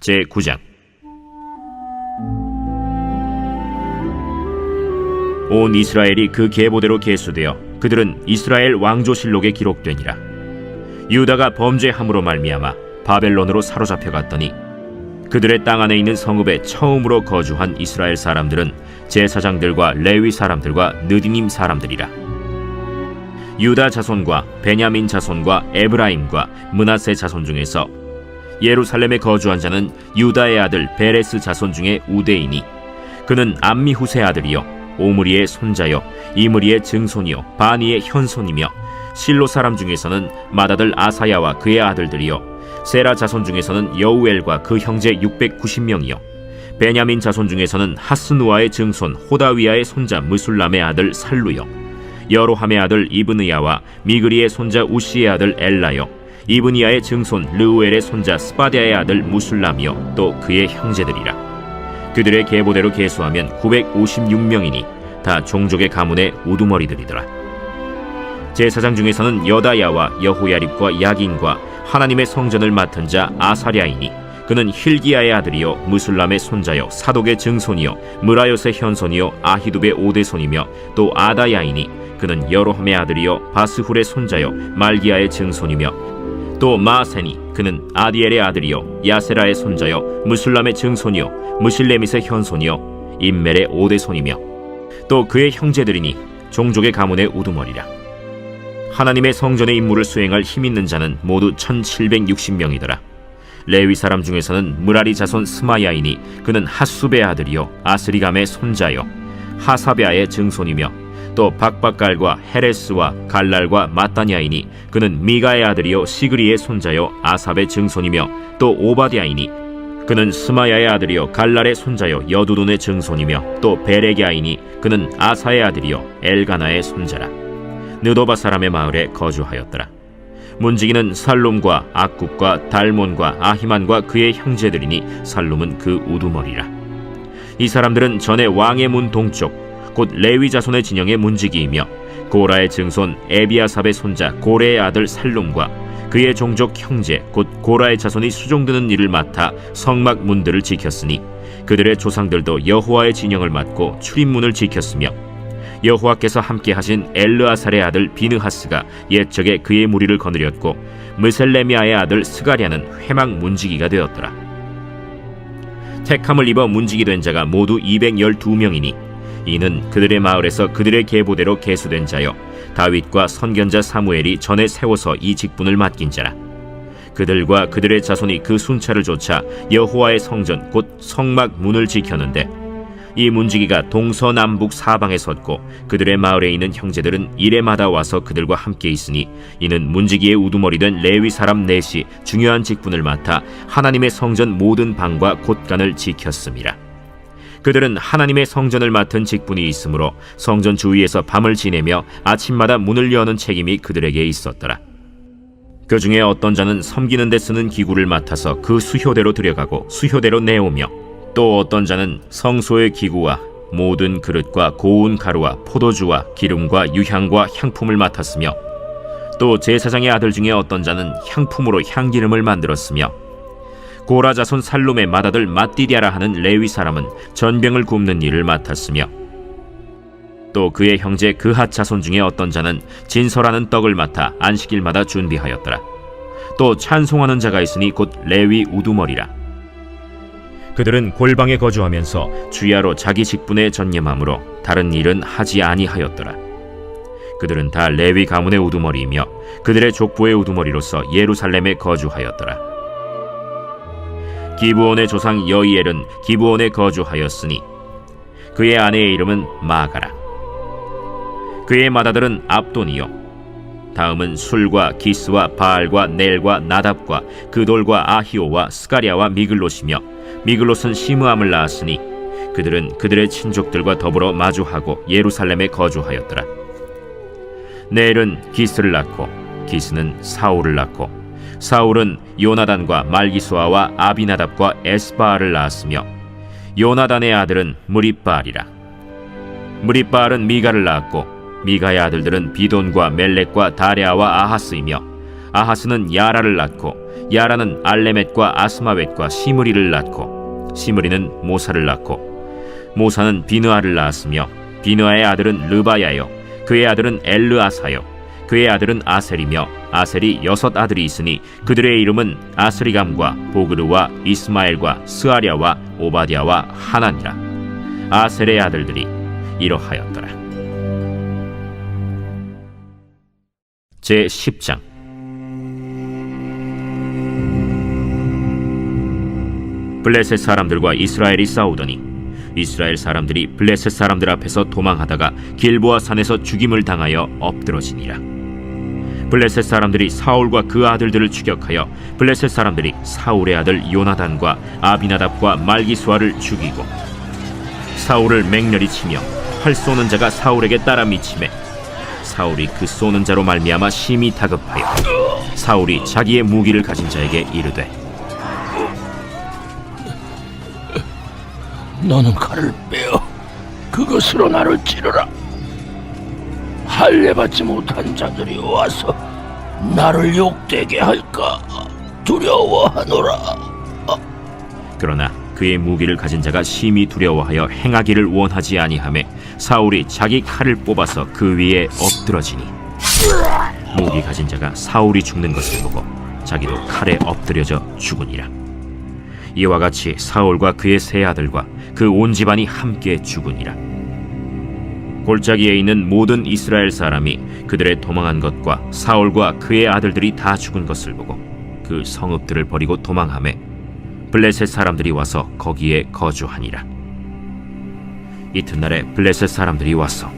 제9장. 온 이스라엘이 그 계보대로 계수되어 그들은 이스라엘 왕조실록에 기록되니라. 유다가 범죄함으로 말미암아 바벨론으로 사로잡혀 갔더니 그들의 땅 안에 있는 성읍에 처음으로 거주한 이스라엘 사람들은 제사장들과 레위 사람들과 느디님 사람들이라. 유다 자손과 베냐민 자손과 에브라임과 므낫세 자손 중에서 예루살렘에 거주한 자는 유다의 아들 베레스 자손 중에 우대이니 그는 암미후세 아들이요 오므리의 손자요 이므리의 증손이요 바니의 현손이며 실로 사람 중에서는 맏아들 아사야와 그의 아들들이요 세라 자손 중에서는 여우엘과 그 형제 690명이요 베냐민 자손 중에서는 하스누아의 증손 호다위아의 손자 무술람의 아들 살루요 여로함의 아들 이브느야와 미그리의 손자 우시의 아들 엘라요 이브니야의 증손 르우엘의 손자 스바디아의 아들 무술람이요 또 그의 형제들이라. 그들의 계보대로 계수하면 956명이니 다 종족의 가문의 우두머리들이더라. 제사장 중에서는 여다야와 여호야립과 야긴과 하나님의 성전을 맡은 자 아사랴이니 그는 힐기야의 아들이요 무술람의 손자요 사독의 증손이요 무라요스의 현손이요 아히두베의 오대손이며 또 아다야이니 그는 여로함의 아들이요 바스훌의 손자요 말기야의 증손이며 또 마세니 그는 아디엘의 아들이요 야세라의 손자요 무술람의 증손이요 무실레밋의 현손이요 임멜의 오대손이며 또 그의 형제들이니 종족의 가문의 우두머리라. 하나님의 성전의 임무를 수행할 힘있는 자는 모두 1760명이더라. 레위 사람 중에서는 무라리 자손 스마야이니 그는 핫수베의 아들이요 아스리감의 손자요 하사베아의 증손이며 또 박박갈과 헤레스와 갈랄과 마따냐이니 그는 미가의 아들이요 시그리의 손자요 아삽의 증손이며 또 오바디아이니 그는 스마야의 아들이요 갈랄의 손자요 여두둔의 증손이며 또 베레기아이니 그는 아사의 아들이요 엘가나의 손자라. 느도바 사람의 마을에 거주하였더라. 문지기는 살룸과 악굽과 달몬과 아히만과 그의 형제들이니 살룸은 그 우두머리라. 이 사람들은 전에 왕의 문 동쪽 곧 레위 자손의 진영의 문지기이며 고라의 증손 에비아삽의 손자 고레의 아들 살룸과 그의 종족 형제 곧 고라의 자손이 수종드는 일을 맡아 성막 문들을 지켰으니 그들의 조상들도 여호와의 진영을 맡고 출입문을 지켰으며 여호와께서 함께 하신 엘르아살의 아들 비느하스가 옛적에 그의 무리를 거느렸고 무셀레미아의 아들 스가랴는 회막 문지기가 되었더라. 택함을 입어 문지기 된 자가 모두 212명이니 이는 그들의 마을에서 그들의 계보대로 계수된 자요 다윗과 선견자 사무엘이 전에 세워서 이 직분을 맡긴 자라. 그들과 그들의 자손이 그 순찰을 좇아 여호와의 성전 곧 성막 문을 지켰는데 이 문지기가 동서남북 사방에 섰고 그들의 마을에 있는 형제들은 이레마다 와서 그들과 함께 있으니 이는 문지기의 우두머리 된 레위 사람 넷이 중요한 직분을 맡아 하나님의 성전 모든 방과 곳간을 지켰음이라. 그들은 하나님의 성전을 맡은 직분이 있으므로 성전 주위에서 밤을 지내며 아침마다 문을 여는 책임이 그들에게 있었더라. 그 중에 어떤 자는 섬기는 데 쓰는 기구를 맡아서 그 수효대로 들여가고 수효대로 내오며 또 어떤 자는 성소의 기구와 모든 그릇과 고운 가루와 포도주와 기름과 유향과 향품을 맡았으며 또 제사장의 아들 중에 어떤 자는 향품으로 향기름을 만들었으며 고라 자손 살룸의 맏아들 마띠디아라 하는 레위 사람은 전병을 굽는 일을 맡았으며 또 그의 형제 그핫 자손 중에 어떤 자는 진설하는 떡을 맡아 안식일마다 준비하였더라. 또 찬송하는 자가 있으니 곧 레위 우두머리라. 그들은 골방에 거주하면서 주야로 자기 직분에 전념함으로 다른 일은 하지 아니하였더라. 그들은 다 레위 가문의 우두머리이며 그들의 족보의 우두머리로서 예루살렘에 거주하였더라. 기브온의 조상 여이엘은 기브온에 거주하였으니 그의 아내의 이름은 마가라. 그의 맏아들은 압돈이요 다음은 술과 기스와 바알과 넬과 나답과 그돌과 아히오와 스가랴와 미글롯이며 미글롯은 시므암을 낳았으니 그들은 그들의 친족들과 더불어 마주하고 예루살렘에 거주하였더라. 넬은 기스를 낳고 기스는 사울을 낳고 사울은 요나단과 말기수아와 아비나답과 에스바알을 낳았으며 요나단의 아들은 무립바알이라. 무립바알은 미가를 낳았고 미가의 아들들은 비돈과 멜렉과 다레아와 아하스이며 아하스는 야라를 낳고 야라는 알레멧과 아스마웻과 시므리를 낳고 시므리는 모사를 낳고 모사는 비느아를 낳았으며 비느아의 아들은 르바야요 그의 아들은 엘르아사요 그의 아들은 아셀이며 아셀이 6 아들이 있으니 그들의 이름은 아스리감과 보그르와 이스마엘과 스아랴와 오바댜와 하나니라. 아셀의 아들들이 이러하였더라. 제10장. 블레셋 사람들과 이스라엘이 싸우더니 이스라엘 사람들이 블레셋 사람들 앞에서 도망하다가 길보아 산에서 죽임을 당하여 엎드러지니라. 블레셋 사람들이 사울과 그 아들들을 추격하여 블레셋 사람들이 사울의 아들 요나단과 아비나답과 말기수아를 죽이고 사울을 맹렬히 치며 활 쏘는 자가 사울에게 따라 미치매 사울이 그 쏘는 자로 말미암아 심히 다급하여 사울이 자기의 무기를 가진 자에게 이르되 너는 칼을 빼어 그것으로 나를 찌르라. 할례받지 못한 자들이 와서 나를 욕되게 할까 두려워하노라. 그러나 그의 무기를 가진 자가 심히 두려워하여 행하기를 원하지 아니하매 사울이 자기 칼을 뽑아서 그 위에 엎드러지니 무기 가진 자가 사울이 죽는 것을 보고 자기도 칼에 엎드려져 죽으니라. 이와 같이 사울과 그의 세 아들과 그 온 집안이 함께 죽으니라. 골짜기에 있는 모든 이스라엘 사람이 그들의 도망한 것과 사울과 그의 아들들이 다 죽은 것을 보고 그 성읍들을 버리고 도망하매 블레셋 사람들이 와서 거기에 거주하니라. 이튿날에 블레셋 사람들이 와서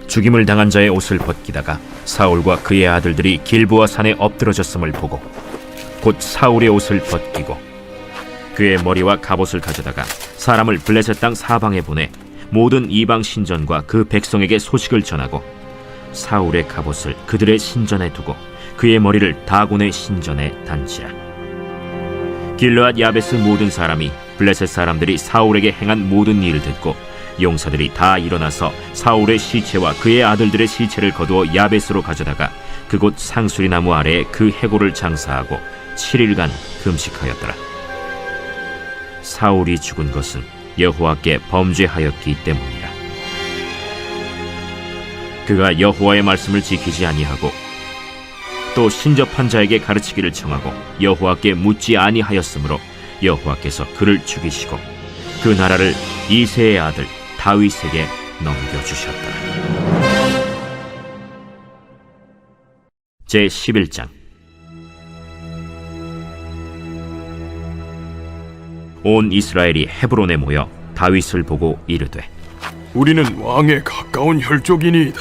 죽임을 당한 자의 옷을 벗기다가 사울과 그의 아들들이 길보아 산에 엎드러졌음을 보고 곧 사울의 옷을 벗기고 그의 머리와 갑옷을 가져다가 사람을 블레셋 땅 사방에 보내 모든 이방 신전과 그 백성에게 소식을 전하고 사울의 갑옷을 그들의 신전에 두고 그의 머리를 다곤의 신전에 단지라. 길르앗 야베스 모든 사람이 블레셋 사람들이 사울에게 행한 모든 일을 듣고 용사들이 다 일어나서 사울의 시체와 그의 아들들의 시체를 거두어 야베스로 가져다가 그곳 상수리 나무 아래에 그 해골을 장사하고 7일간 금식하였더라. 사울이 죽은 것은 여호와께 범죄하였기 때문이라. 그가 여호와의 말씀을 지키지 아니하고 또 신접한 자에게 가르치기를 청하고 여호와께 묻지 아니하였으므로 여호와께서 그를 죽이시고 그 나라를 이새의 아들 다윗에게 넘겨주셨더라. 제11장. 온 이스라엘이 헤브론에 모여 다윗을 보고 이르되 우리는 왕에 가까운 혈족이니이다.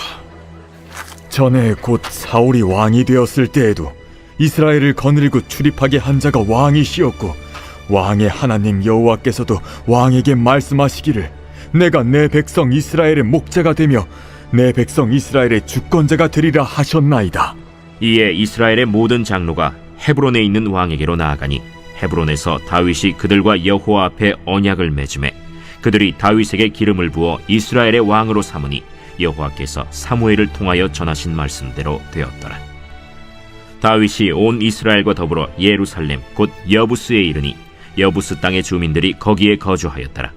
전에 곧 사울이 왕이 되었을 때에도 이스라엘을 거느리고 출입하게 한 자가 왕이시었고 왕의 하나님 여호와께서도 왕에게 말씀하시기를 내가 내 백성 이스라엘의 목자가 되며 내 백성 이스라엘의 주권자가 되리라 하셨나이다. 이에 이스라엘의 모든 장로가 헤브론에 있는 왕에게로 나아가니 헤브론에서 다윗이 그들과 여호와 앞에 언약을 맺음에 그들이 다윗에게 기름을 부어 이스라엘의 왕으로 삼으니 여호와께서 사무엘을 통하여 전하신 말씀대로 되었더라. 다윗이 온 이스라엘과 더불어 예루살렘 곧 여부스에 이르니 여부스 땅의 주민들이 거기에 거주하였더라.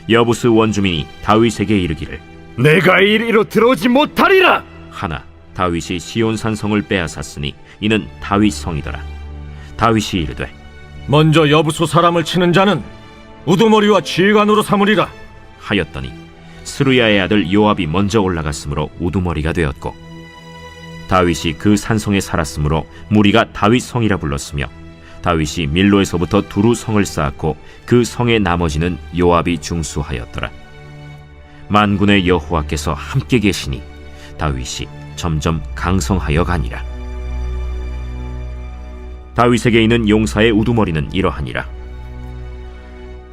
여부스 원주민이 다윗에게 이르기를 내가 이리로 들어오지 못하리라 하나 다윗이 시온산 성을 빼앗았으니 이는 다윗 성이더라. 다윗이 이르되 먼저 여부수 사람을 치는 자는 우두머리와 지휘관으로 삼으리라 하였더니 스루야의 아들 요압이 먼저 올라갔으므로 우두머리가 되었고 다윗이 그 산성에 살았으므로 무리가 다윗 성이라 불렀으며 다윗이 밀로에서부터 두루 성을 쌓았고 그 성의 나머지는 요압이 중수하였더라. 만군의 여호와께서 함께 계시니 다윗이 점점 강성하여 가니라. 다윗에게 있는 용사의 우두머리는 이러하니라.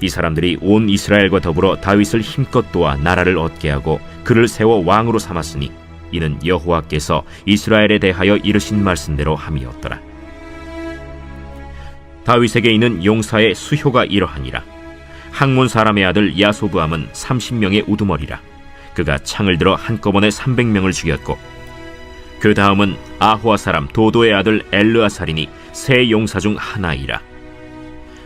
이 사람들이 온 이스라엘과 더불어 다윗을 힘껏 도와 나라를 얻게 하고 그를 세워 왕으로 삼았으니 이는 여호와께서 이스라엘에 대하여 이르신 말씀대로 함이었더라. 다윗에게 있는 용사의 수효가 이러하니라. 학몬 사람의 아들 야소브암은 30명의 우두머리라. 그가 창을 들어 한꺼번에 300명을 죽였고 그 다음은 아호와 사람 도도의 아들 엘르아살이니 세 용사 중 하나이라.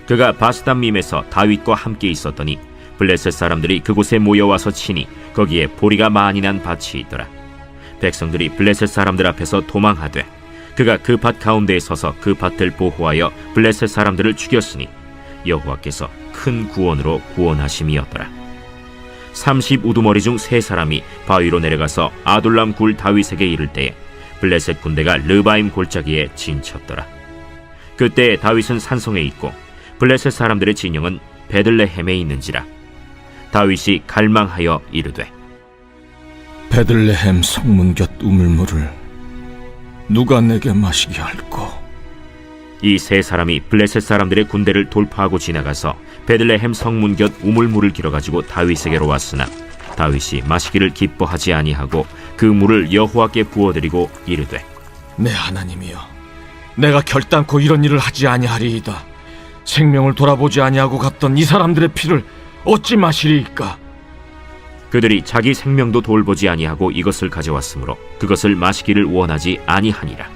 그가 바스담밈에서 다윗과 함께 있었더니 블레셋 사람들이 그곳에 모여와서 치니 거기에 보리가 많이 난 밭이 있더라. 백성들이 블레셋 사람들 앞에서 도망하되 그가 그 밭 가운데에 서서 그 밭을 보호하여 블레셋 사람들을 죽였으니 여호와께서 큰 구원으로 구원하심이었더라. 30 우두머리 중 세 사람이 바위로 내려가서 아둘람 굴 다윗에게 이를 때에 블레셋 군대가 르바임 골짜기에 진쳤더라. 그때 다윗은 산성에 있고 블레셋 사람들의 진영은 베들레헴에 있는지라. 다윗이 갈망하여 이르되 베들레헴 성문 곁 우물물을 누가 내게 마시게 할꼬? 이 세 사람이 블레셋 사람들의 군대를 돌파하고 지나가서 베들레헴 성문 곁 우물물을 길어가지고 다윗에게로 왔으나 다윗이 마시기를 기뻐하지 아니하고 그 물을 여호와께 부어드리고 이르되 내 하나님이여, 내가 결단코 이런 일을 하지 아니하리이다. 생명을 돌아보지 아니하고 갔던 이 사람들의 피를 어찌 마시리이까? 그들이 자기 생명도 돌보지 아니하고 이것을 가져왔으므로 그것을 마시기를 원하지 아니하니라.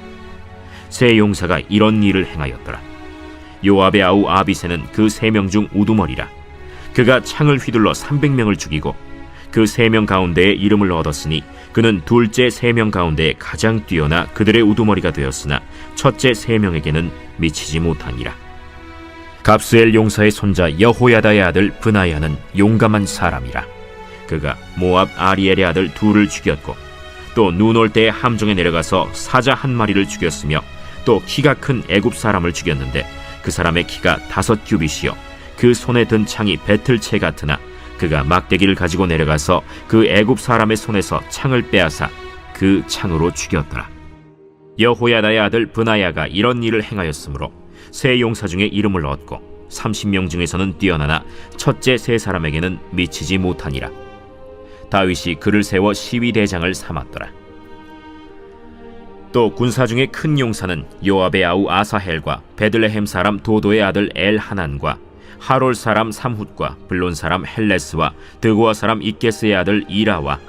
세 용사가 이런 일을 행하였더라. 요압의 아우 아비새는 그 3명 중 우두머리라. 그가 창을 휘둘러 300명을 죽이고 그 3명 가운데에 이름을 얻었으니 그는 둘째 3명 가운데 가장 뛰어나 그들의 우두머리가 되었으나 첫째 3명에게는 미치지 못하니라. 갑스엘 용사의 손자 여호야다의 아들 브나야는 용감한 사람이라. 그가 모압 아리엘의 아들 둘을 죽였고 또 눈 올 때에 함정에 내려가서 사자 한 마리를 죽였으며 또 키가 큰 애굽 사람을 죽였는데 그 사람의 키가 5규빗이요 그 손에 든 창이 배틀채 같으나 그가 막대기를 가지고 내려가서 그 애굽 사람의 손에서 창을 빼앗아 그 창으로 죽였더라. 여호야다의 아들 브나야가 이런 일을 행하였으므로 세 용사 중에 이름을 얻고 30명 중에서는 뛰어나나 첫째 세 사람에게는 미치지 못하니라. 다윗이 그를 세워 시위대장을 삼았더라. 또 군사 중에 큰 용사는 요압의 아우 아사헬과 베들레헴 사람 도도의 아들 엘하난과 하롤 사람 삼훗과 블론 사람 헬레스와 드고아 사람 이게스의 아들 이라와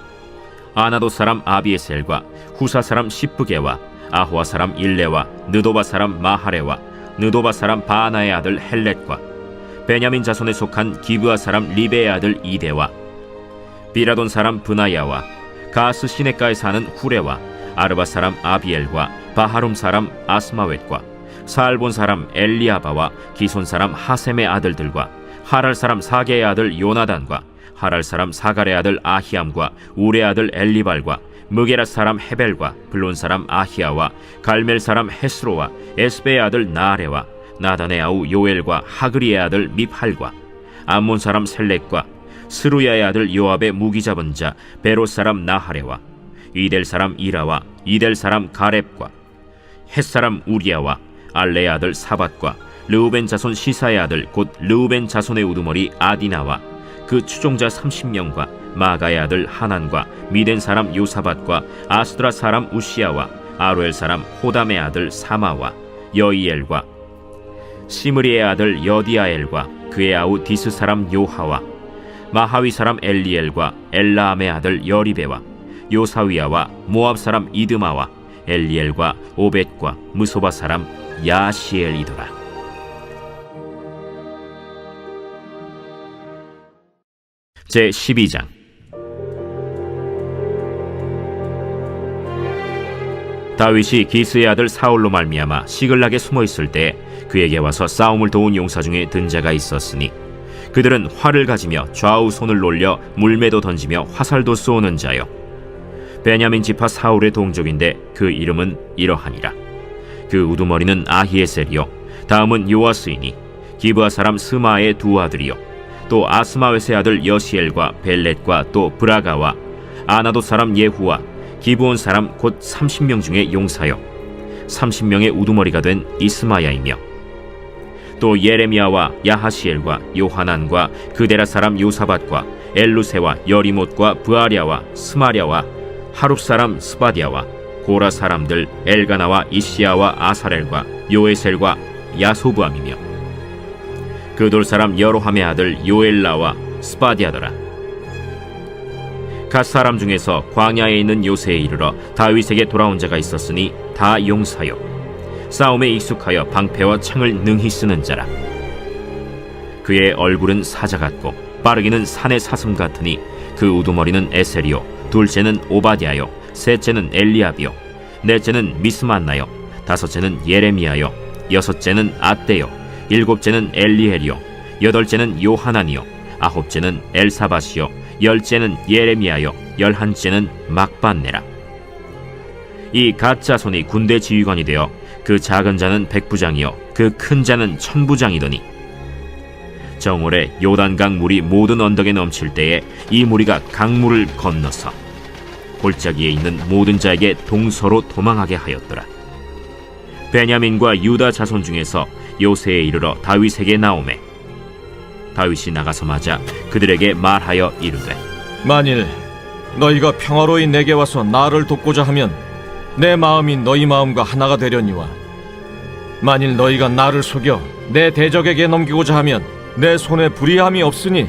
아나도 사람 아비에셀과 후사 사람 시프게와 아호아 사람 일레와 느도바 사람 마하레와 느도바 사람 바나의 아들 헬렛과 베냐민 자손에 속한 기브아 사람 리베의 아들 이데와 비라돈 사람 브나야와 가스 시내가에 사는 후레와 아르바 사람 아비엘과 바하룸 사람 아스마웻과 사알본 사람 엘리아바와 기손 사람 하셈의 아들들과 하랄 사람 사게의 아들 요나단과 하랄 사람 사갈의 아들 아히암과 우레 아들 엘리발과 무게라 사람 헤벨과 블론 사람 아히야와 갈멜 사람 헤스로와 에스베의 아들 나아레와 나단의 아우 요엘과 하그리의 아들 미팔과 암몬 사람 셀렉과 스루야의 아들 요압의 무기 잡은 자 베롯 사람 나하레와 이델 사람 이라와 이델 사람 가렙과 헷 사람 우리야와 알레의 아들 사밧과 르우벤 자손 시사의 아들 곧 르우벤 자손의 우두머리 아디나와 그 추종자 30명과 마가의 아들 하난과 미덴 사람 요사밧과 아스드라 사람 우시야와 아로엘 사람 호담의 아들 사마와 여이엘과 시므리의 아들 여디아엘과 그의 아우 디스 사람 요하와 마하위 사람 엘리엘과 엘라암의 아들 여리베와 요사위야와 모압 사람 이드마와 엘리엘과 오벳과 무소바 사람 야시엘이더라. 제 12장. 다윗이 기스의 아들 사울로 말미암아 시글락에 숨어 있을 때 그에게 와서 싸움을 도운 용사 중에 든 자가 있었으니 그들은 활을 가지며 좌우 손을 놀려 물매도 던지며 화살도 쏘는 자요 베냐민 지파 사울의 동족인데 그 이름은 이러하니라. 그 우두머리는 아히에셀이요 다음은 요아스이니 기브아 사람 스마의 두 아들이요 또 아스마웻의 아들 여시엘과 벨렛과 또 브라가와 아나도 사람 예후와 기브온 사람 곧 30명 중에 용사요 30명의 우두머리가 된 이스마야이며 또 예레미야와 야하시엘과 요하난과 그데라 사람 요사밧과 엘루세와 여리못과 브아랴와 스마랴와 하룹 사람 스바디아와 고라 사람들 엘가나와 이시야와 아사렐과 요에셀과 야소부암이며 그돌 사람 여로함의 아들 요엘라와 스바디아더라. 갓 사람 중에서 광야에 있는 요새에 이르러 다윗에게 돌아온 자가 있었으니 다 용사요 싸움에 익숙하여 방패와 창을 능히 쓰는 자라. 그의 얼굴은 사자 같고 빠르기는 산의 사슴 같으니 그 우두머리는 에셀이요 둘째는 오바댜요 셋째는 엘리압이요 넷째는 미스만나요 다섯째는 예레미야요 여섯째는 앗대요 일곱째는 엘리엘이요 여덟째는 요하나니요 아홉째는 엘사밧이요 열째는 예레미야요 열한째는 막반네라. 이 갓 자손이 군대 지휘관이 되어 그 작은 자는 백부장이요 그 큰 자는 천부장이더니 정월에 요단강 물이 모든 언덕에 넘칠 때에 이 무리가 강물을 건너서 골짜기에 있는 모든 자에게 동서로 도망하게 하였더라. 베냐민과 유다 자손 중에서 요새에 이르러 다윗에게 나오매 다윗이 나가서 맞아 그들에게 말하여 이르되 만일 너희가 평화로이 내게 와서 나를 돕고자 하면 내 마음이 너희 마음과 하나가 되려니와 만일 너희가 나를 속여 내 대적에게 넘기고자 하면 내 손에 불의함이 없으니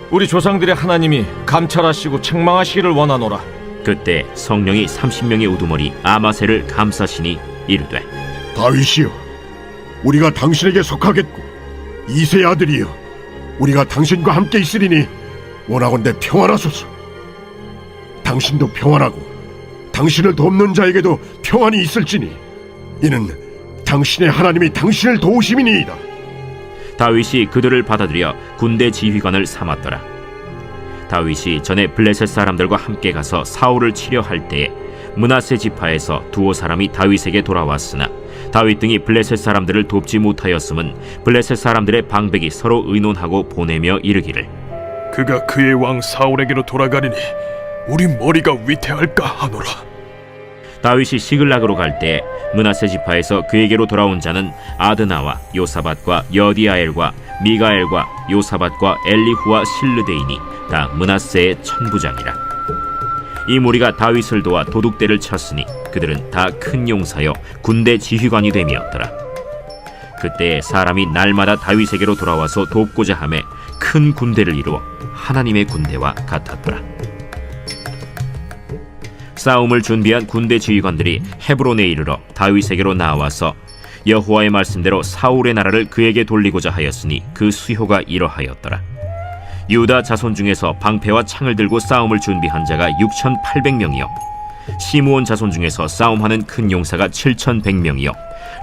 우리 조상들의 하나님이 감찰하시고 책망하시기를 원하노라. 그때 성령이 30명의 우두머리 아마새를 감싸시니 이르되 다윗이여, 우리가 당신에게 속하겠고 이새의 아들이여, 우리가 당신과 함께 있으리니 원하건대 평안하소서. 당신도 평안하고 당신을 돕는 자에게도 평안이 있을지니 이는 당신의 하나님이 당신을 도우심이니이다. 다윗이 그들을 받아들여 군대 지휘관을 삼았더라. 다윗이 전에 블레셋 사람들과 함께 가서 사울을 치려 할 때에 므낫세 지파에서 두어 사람이 다윗에게 돌아왔으나 다윗 등이 블레셋 사람들을 돕지 못하였음은 블레셋 사람들의 방백이 서로 의논하고 보내며 이르기를 그가 그의 왕 사울에게로 돌아가리니 우리 머리가 위태할까 하노라. 다윗이 시글락으로 갈 때에 므낫세 지파에서 그에게로 돌아온 자는 아드나와 요사밧과 여디아엘과 미가엘과 요사밧과 엘리후와 실르데이니 다 므낫세의 천부장이라. 이 무리가 다윗을 도와 도둑대를 쳤으니 그들은 다 큰 용사여 군대 지휘관이 됨이었더라. 그때 사람이 날마다 다윗에게로 돌아와서 돕고자 하매 큰 군대를 이루어 하나님의 군대와 같았더라. 싸움을 준비한 군대 지휘관들이 헤브론에 이르러 다윗에게로 나와서 여호와의 말씀대로 사울의 나라를 그에게 돌리고자 하였으니 그 수효가 이러하였더라. 유다 자손 중에서 방패와 창을 들고 싸움을 준비한 자가 6,800명이요 시므온 자손 중에서 싸움하는 큰 용사가 7,100명이요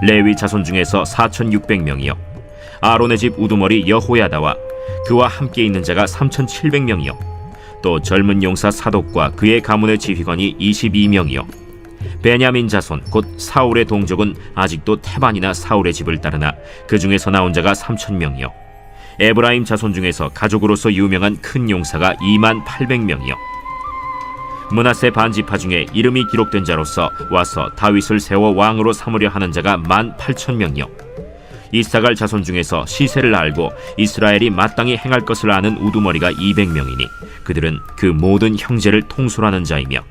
레위 자손 중에서 4,600명이요 아론의 집 우두머리 여호야다와 그와 함께 있는 자가 3,700명이요 또 젊은 용사 사독과 그의 가문의 지휘관이 22명이요 베냐민 자손 곧 사울의 동족은 아직도 태반이나 사울의 집을 따르나 그 중에서 나온 자가 3,000명이요 에브라임 자손 중에서 가족으로서 유명한 큰 용사가 28,000명이요 므낫세 반지파 중에 이름이 기록된 자로서 와서 다윗을 세워 왕으로 삼으려 하는 자가 18,000명이요 이사갈 자손 중에서 시세를 알고 이스라엘이 마땅히 행할 것을 아는 우두머리가 200명이니 그들은 그 모든 형제를 통솔하는 자이며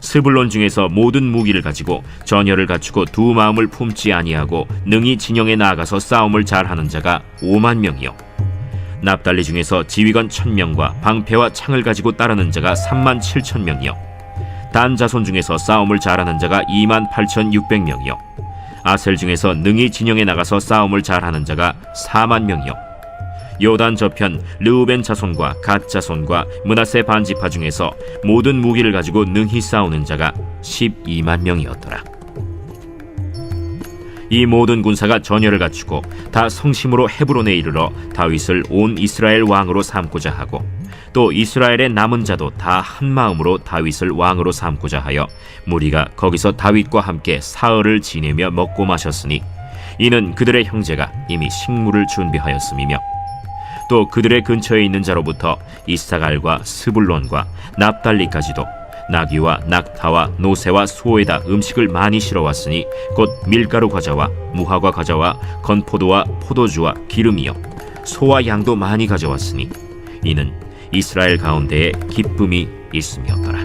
스불론 중에서 모든 무기를 가지고 전열을 갖추고 두 마음을 품지 아니하고 능히 진영에 나아가서 싸움을 잘하는 자가 50,000명이요 납달리 중에서 지휘관 1,000명과 방패와 창을 가지고 따르는 자가 37,000명이요 단 자손 중에서 싸움을 잘하는 자가 28,600명이요 아셀 중에서 능히 진영에 나가서 싸움을 잘하는 자가 40,000명이요 요단 저편 르우벤 자손과 갓 자손과 므낫세 반지파 중에서 모든 무기를 가지고 능히 싸우는 자가 120,000명이었더라. 이 모든 군사가 전열을 갖추고 다 성심으로 헤브론에 이르러 다윗을 온 이스라엘 왕으로 삼고자 하고 또 이스라엘의 남은 자도 다 한 마음으로 다윗을 왕으로 삼고자 하여 무리가 거기서 다윗과 함께 사흘을 지내며 먹고 마셨으니 이는 그들의 형제가 이미 식물을 준비하였음이며 또 그들의 근처에 있는 자로부터 이사갈과 스불론과 납달리까지도 나귀와 낙타와 노새와 소에다 음식을 많이 실어왔으니 곧 밀가루 과자와 무화과 과자와 건포도와 포도주와 기름이요 소와 양도 많이 가져왔으니 이는 이스라엘 가운데에 기쁨이 있음이었더라.